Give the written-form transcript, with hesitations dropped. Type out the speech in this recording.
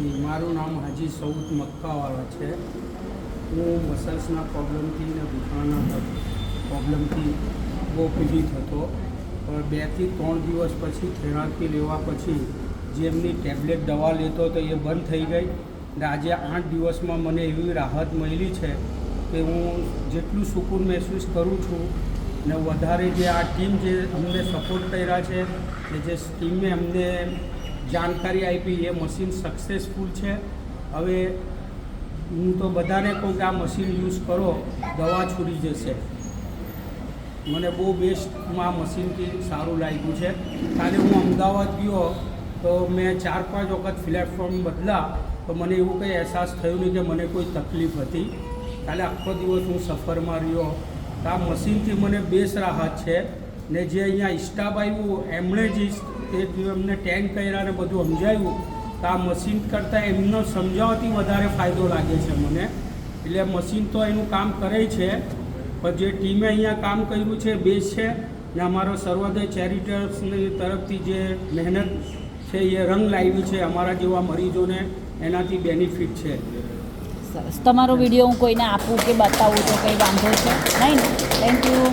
મારું નામ હાજી સઉદ મક્કાવાળા છે. હું મસલ્સના પ્રોબ્લેમથી ને ઘૂંટણના પ્રોબ્લેમથી બહુ પીડિત હતો. પણ 2 થી 3 દિવસ પછી થેરાપી લેવા પછી જે એમની ટેબ્લેટ દવા લેતો હતો એ બંધ થઈ ગઈ. ને આજે 8 દિવસમાં મને એવી રાહત મળી છે કે હું જેટલું સુકૂન મહેસૂસ કરું છું ને વધારે જે આ ટીમ જે અમને સપોર્ટ કર્યા છે કે જે ટીમે અમને જાણકારી આપી એ મશીન સક્સેસફુલ છે. હવે હું તો બધાને કહું કે આ મશીન યુઝ કરો, દવા છૂટી જશે. મને બહુ બેસ્ટમાં મશીનથી સારું લાગ્યું છે. કાલે હું અમદાવાદ ગયો તો મેં 4-5 વખત પ્લેટફોર્મ બદલા તો મને એવું કંઈ અહેસાસ થયો નહીં કે મને કોઈ તકલીફ હતી. કાલે આખો દિવસ હું સફરમાં રહ્યો. તો આ મશીનથી મને બેસ્ટ રાહત છે. ને જે અહીંયા સ્ટાફ આવ્યું એમણે જ એમને ટેન્ક કર્યા ને બધું સમજાવ્યું તો આ મશીન કરતાં એમનો સમજાવવાથી વધારે ફાયદો લાગે છે મને. એટલે મશીન તો એનું કામ કરે છે, પણ જે ટીમે અહીંયા કામ કર્યું છે બેસ્ટ છે. ને અમારો સર્વોદય ચેરિટેબલ્સની તરફથી જે મહેનત છે એ રંગ લાવી છે. અમારા જેવા મરીજોને એનાથી બેનિફિટ છે. સરસ. તમારો વિડીયો હું કોઈને આપું કે બતાવું તો કંઈ વાંધો છે નહીં ને? Thank you.